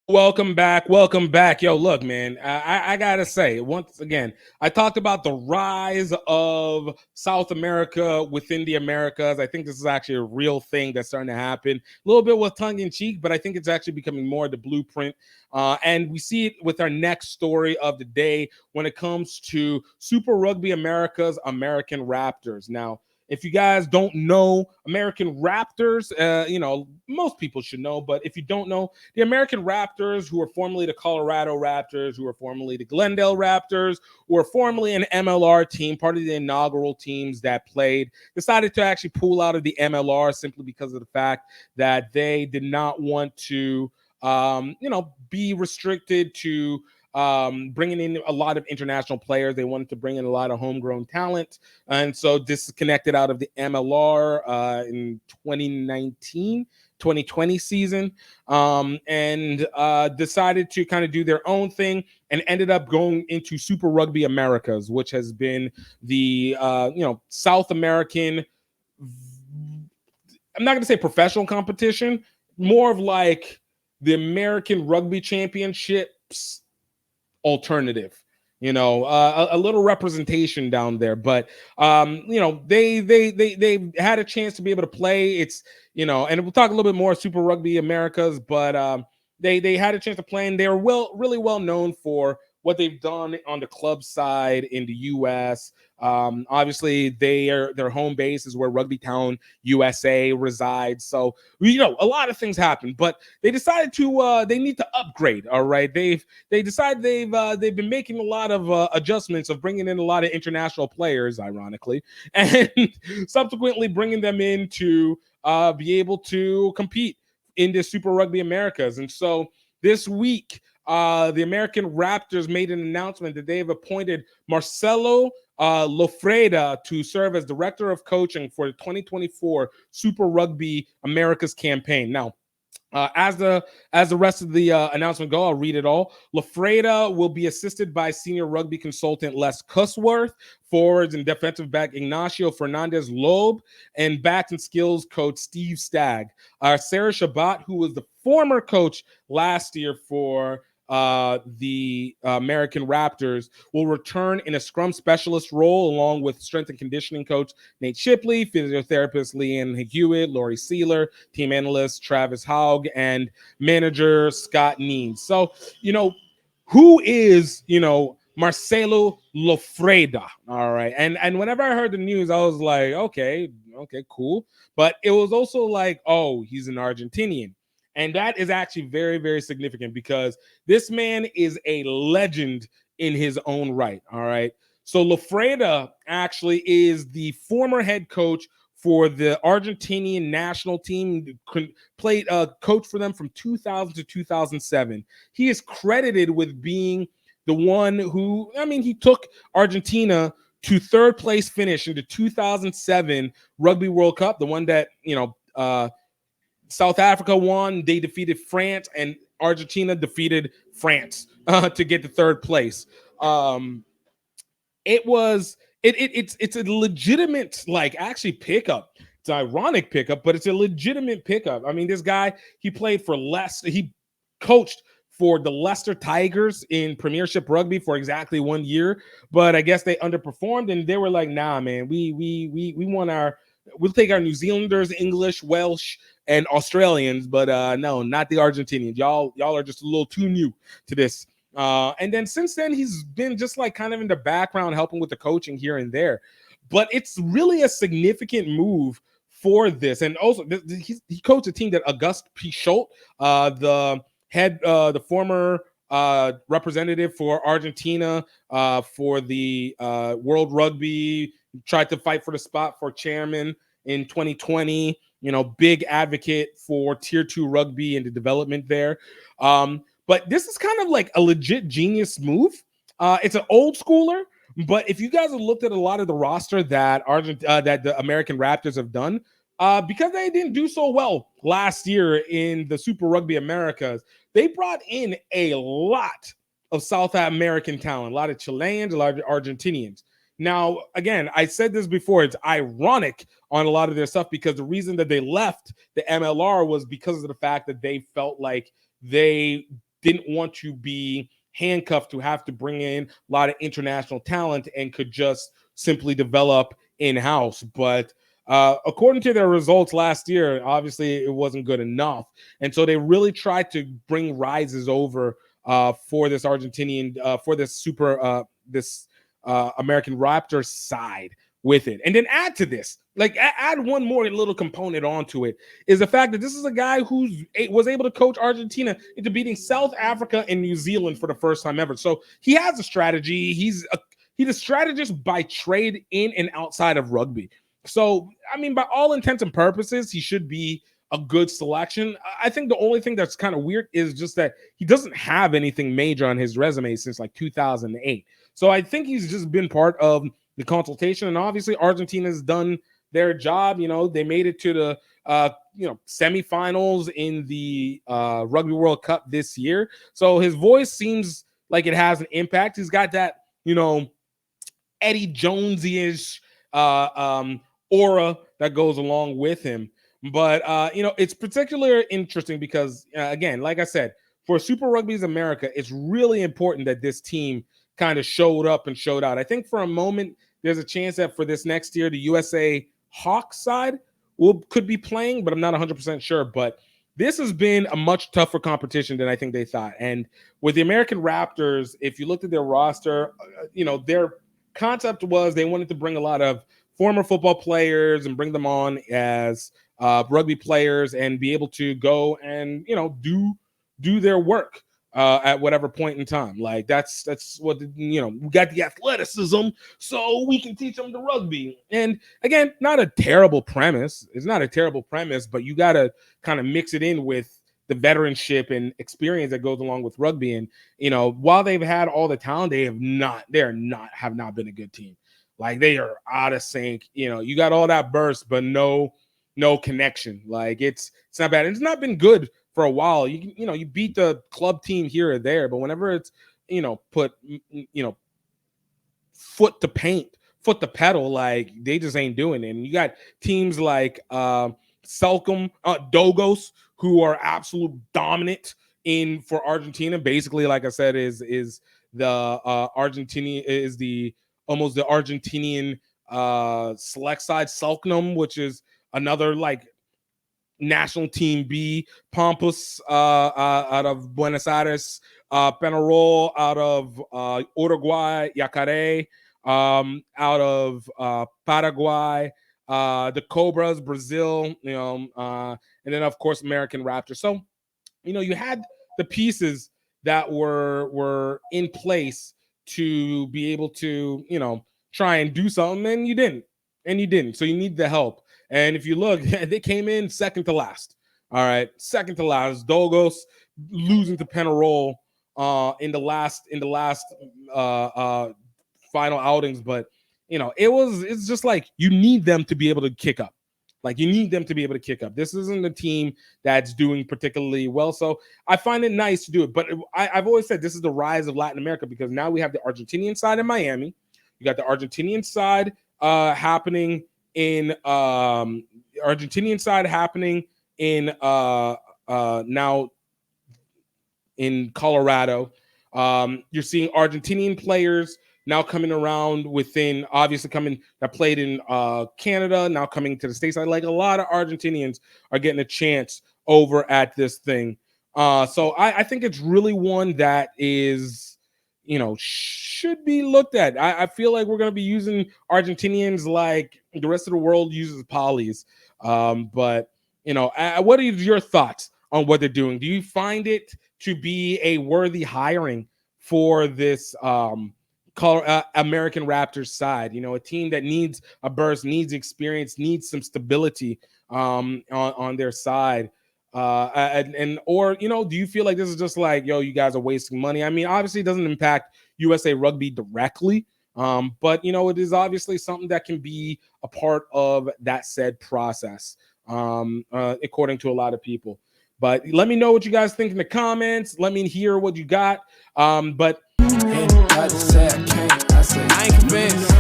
Welcome back. Welcome back. Yo, look, man, I gotta say, once again, I talked about the rise of South America within the Americas. I think this is actually a real thing that's starting to happen. A little bit with tongue in cheek, but I think it's actually becoming more the blueprint. And we see it with our next story of the day when it comes to Super Rugby Americas American Raptors. Now, if you guys don't know American Raptors, most people should know, but if you don't know, the American Raptors, who were formerly the Colorado Raptors, who were formerly the Glendale Raptors, who were formerly an MLR team, part of the inaugural teams that played, decided to actually pull out of the MLR simply because of the fact that they did not want to, be restricted to bringing in a lot of international players. They wanted to bring in a lot of homegrown talent. And so disconnected out of the MLR in 2020 season, and decided to kind of do their own thing and ended up going into Super Rugby Americas, which has been the South American. I'm not going to say professional competition, more of like the American Rugby Championships alternative. A little representation down there, but they had a chance to be able to play. And we'll talk a little bit more Super Rugby Americas, but they had a chance to play, and they're really well known for what they've done on the club side in the U.S. Obviously, their home base is where Rugby Town, USA resides. So a lot of things happen, but they decided to they need to upgrade. All right, they decided they've been making a lot of adjustments of bringing in a lot of international players, ironically, and subsequently bringing them in to be able to compete in the Super Rugby Americas. And so this week, the American Raptors made an announcement that they have appointed Marcelo Lofreda to serve as Director of Coaching for the 2024 Super Rugby Americas campaign. Now, as the rest of the announcement go, I'll read it all. Lafreda will be assisted by senior rugby consultant Les Cusworth, forwards and defensive back Ignacio Fernandez Loeb, and backs and skills coach Steve Stagg. Sarah Shabbat, who was the former coach last year for the American Raptors, will return in a scrum specialist role along with strength and conditioning coach Nate Shipley, physiotherapist Leanne Hewitt, Lori Sealer, team analyst Travis Haug, and manager Scott Neen. So, who is, Marcelo Lofreda? All right. And whenever I heard the news, I was like, okay, cool. But it was also like, oh, he's an Argentinian. And that is actually very, very significant because this man is a legend in his own right. All right. So Lofreda actually is the former head coach for the Argentinian national team, played coach for them from 2000 to 2007. He is credited with being the one who, he took Argentina to third place finish in the 2007 Rugby World Cup, the one that, South Africa won. They defeated France, and Argentina defeated France to get to third place. It's a legitimate, like, actually pickup. It's an ironic pickup, but it's a legitimate pickup. This guy, he played for Leicester. He coached for the Leicester Tigers in Premiership Rugby for exactly 1 year, but I guess they underperformed, and they were like, "Nah, man, we want we'll take our New Zealanders, English, Welsh, and Australians, but no, not the Argentinians. Y'all are just a little too new to this." And then since then, he's been just like kind of in the background, helping with the coaching here and there. But it's really a significant move for this. And also, he coached a team that Auguste Pichot, the former representative for Argentina for the World Rugby, tried to fight for the spot for chairman in 2020. Big advocate for Tier 2 rugby and the development there. But this is kind of like a legit genius move. It's an old schooler, but if you guys have looked at a lot of the roster that that the American Raptors have done, because they didn't do so well last year in the Super Rugby Americas, they brought in a lot of South American talent, a lot of Chileans, a lot of Argentinians. Now, again, I said this before, it's ironic on a lot of their stuff because the reason that they left the MLR was because of the fact that they felt like they didn't want to be handcuffed to have to bring in a lot of international talent and could just simply develop in-house. But according to their results last year, obviously it wasn't good enough. And so they really tried to bring rises over for this Argentinian, for this American Raptors side with it. And then add to this, like add one more little component onto it, is the fact that this is a guy who was able to coach Argentina into beating South Africa and New Zealand for the first time ever. So he has a strategy. He's a strategist by trade in and outside of rugby. So, I mean, by all intents and purposes, he should be a good selection. I think the only thing that's kind of weird is just that he doesn't have anything major on his resume since like 2008. So I think he's just been part of the consultation, and obviously Argentina's done their job. You know, they made it to the semifinals in the Rugby World Cup this year. So his voice seems like it has an impact. He's got that, Eddie Jonesy-ish aura that goes along with him. But it's particularly interesting because again, like I said, for Super Rugby America, it's really important that this team kind of showed up and showed out. I think for a moment, there's a chance that for this next year, the USA Hawks side could be playing, but I'm not 100% sure. But this has been a much tougher competition than I think they thought. And with the American Raptors, if you looked at their roster, their concept was they wanted to bring a lot of former football players and bring them on as rugby players and be able to go and, do their work at whatever point in time. Like that's what, we got the athleticism so we can teach them the rugby. And again, not a terrible premise. It's not a terrible premise, but you got to kind of mix it in with the veteranship and experience that goes along with rugby. And, while they've had all the talent, they have not been a good team. Like they are out of sync. You got all that burst, but no connection. Like it's not bad. And it's not been good for a while. You beat the club team here or there, but whenever it's, put, foot to paint, foot to pedal, like they just ain't doing it. And you got teams like Selcom, Dogos, who are absolute dominant for Argentina. Basically, like I said, is the Argentinian, is the almost the Argentinian select side. Selknam, which is another like national team B. Pampas out of Buenos Aires, Penarol out of Uruguay, Yacaré out of Paraguay, the Cobras, Brazil, and then of course American Raptors. So, you had the pieces that were in place to be able to, try and do something, and you didn't. So you need the help. And if you look, they came in second to last. All right, second to last. Dogos losing to Penarol in the last final outings, but it's just like you need them to be able to kick up. Like you need them to be able to kick up. This isn't a team that's doing particularly well, so I find it nice to do it. But I've always said this is the rise of Latin America because now we have the Argentinian side in Miami. You got the Argentinian side happening in now in Colorado. You're seeing Argentinian players now coming around that played in Canada, now coming to the States. Like a lot of Argentinians are getting a chance over at this thing. So I think it's really one that is, should be looked at. I feel like we're going to be using Argentinians like the rest of the world uses polys. But what are your thoughts on what they're doing? Do you find it to be a worthy hiring for this American Raptors side? A team that needs a burst, needs experience, needs some stability on their side. Or do you feel like this is just like, you guys are wasting money? I mean, obviously it doesn't impact USA Rugby directly, but it is obviously something that can be a part of that said process, according to a lot of people. But let me know what you guys think in the comments. Let me hear what you got. But I ain't convinced.